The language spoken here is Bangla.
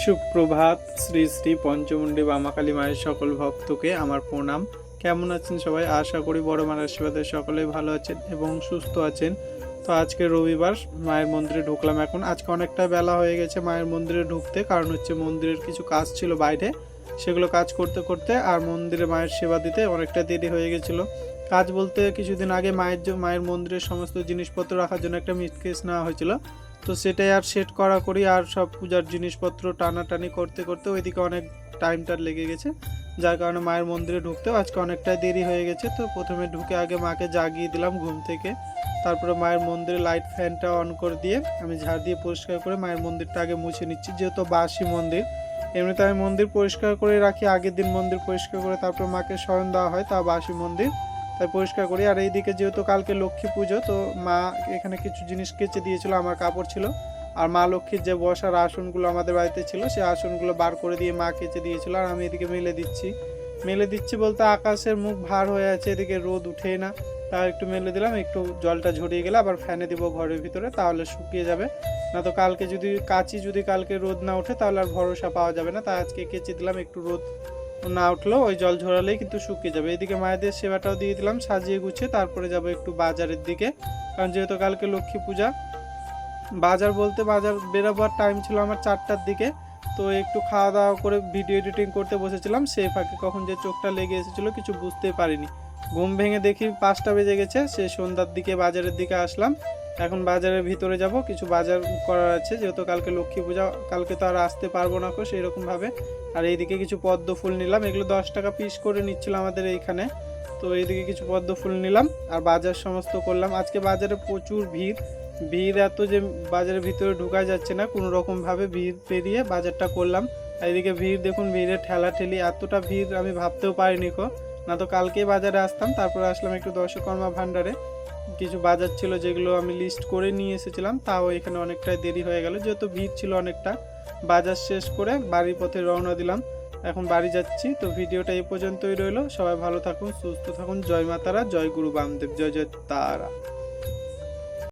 সুপ্রভাত। শ্রী শ্রী পঞ্চমুণ্ডী বামাকালী মায়ের সকল ভক্তকে আমার প্রণাম। কেমন আছেন সবাই? আশা করি বড় মায়ের আশীর্বাদে সকলেই ভালো আছেন এবং সুস্থ আছেন। তো আজকে রবিবার, মায়ের মন্দিরে ঢুকলাম। এখন আজকে অনেকটা বেলা হয়ে গেছে মায়ের মন্দিরে ঢুকতে, কারণ হচ্ছে মন্দিরের কিছু কাজ ছিল বাইরে, সেগুলো কাজ করতে করতে আর মন্দিরে মায়ের সেবা দিতে অনেকটা দেরি হয়ে গেছিল। কাজ বলতে কিছুদিন আগে মায়ের মন্দিরের সমস্ত জিনিসপত্র রাখার জন্য একটা মিটকেস নেওয়া হয়েছিল, তো সেটাই আর সেট করা করি আর সব পূজার জিনিসপত্র টানাটানি করতে করতে ওইদিকে অনেক টাইমটা লেগে গেছে, যার কারণে মায়ের মন্দিরে ঢুকতেও আজকে অনেকটাই দেরি হয়ে গেছে। তো প্রথমে ঢুকে আগে মাকে জাগিয়ে দিলাম ঘুম থেকে, তারপরে মায়ের মন্দিরে লাইট ফ্যানটা অন করে দিয়ে আমি ঝাড় দিয়ে পরিষ্কার করে মায়ের মন্দিরটা আগে মুছে নিচ্ছি, যেহেতু বাসি মন্দির। এমনিতে আমি মন্দির পরিষ্কার করে রাখি, আগের দিন মন্দির পরিষ্কার করে তারপর মাকে শয়ন দেওয়া হয়, তা বাসি মন্দির তাই পরিষ্কার করি। আর এইদিকে যেহেতু কালকে লক্ষ্মী পুজো, তো মা এখানে কিছু জিনিস কেচে দিয়েছিল, আমার কাপড় ছিল আর মা লক্ষ্মীর যে বসার আসনগুলো আমাদের বাড়িতে ছিল সেই আসনগুলো বার করে দিয়ে মা কেচে দিয়েছিল, আর আমি এদিকে মেলে দিচ্ছি বলতে আকাশের মুখ ভার হয়ে আছে, এদিকে রোদ উঠেই না, তা একটু মেলে দিলাম, একটু জলটা ঝরিয়ে গেলে আবার ফ্যানে দিব ঘরের ভিতরে, তাহলে শুকিয়ে যাবে। না তো কালকে যদি কালকে রোদ না ওঠে তাহলে আর ভরসা পাওয়া যাবে না, তাই আজকে কেচে দিলাম, একটু রোদ না উঠলেও ওই জল ঝরালেই কিন্তু শুকিয়ে যাবে। এদিকে মায়েদের সেবাটাও দিয়ে দিলাম সাজিয়ে গুছিয়ে, তারপরে যাব একটু বাজারের দিকে, কারণ যেহেতু কালকে লক্ষ্মী পূজা। বাজার বেরোবার টাইম ছিল আমার 4টার দিকে, তো একটু খাওয়া দাওয়া করে ভিডিও এডিটিং করতে বসেছিলাম, সেই ফাঁকে কখন যে চোখটা লেগে এসেছিলো কিছু বুঝতেই পারিনি। ঘুম ভেঙে দেখি 5টা বেজে গেছে, সে সন্ধ্যার দিকে বাজারের দিকে আসলাম। এখন বাজারের ভিতরে যাব, কিছু বাজার করার আছে, যেহেতু কালকে লক্ষ্মী পূজা, কালকে তো আর আসতে পারবো না সেই রকমভাবে। আর এইদিকে কিছু পদ্ম ফুল নিলাম, এগুলো 10 টাকা পিস করে নিচ্ছিল আমাদের এইখানে, তো এইদিকে কিছু পদ্ম ফুল নিলাম আর বাজার সমস্ত করলাম। আজকে বাজারে প্রচুর ভিড় এত যে বাজারের ভিতরে ঢোকা যাচ্ছে না, কোনো রকমভাবে ভিড় পেরিয়ে বাজারটা করলাম। এইদিকে ভিড় দেখুন, ভিড়ের ঠেলাঠেলি, এতটা ভিড় আমি ভাবতেও পারিনি না তো কালকেই বাজারে আসতাম। তারপরে আসলাম একটু দশকর্মা ভাণ্ডারে, কিছু বাজার ছিল যেগুলো আমি লিস্ট করে নিয়ে এসেছিলাম, তাও এখানে অনেকটাই দেরি হয়ে গেল, যেহেতু ভিড় ছিল অনেকটা। বাজার শেষ করে বাড়ির পথে রওনা দিলাম, এখন বাড়ি যাচ্ছি। তো ভিডিওটা এই পর্যন্তই রইল, সবাই ভালো থাকুন, সুস্থ থাকুন। জয় মাতারা, জয় গুরু বামদেব, জয় জয় তারা।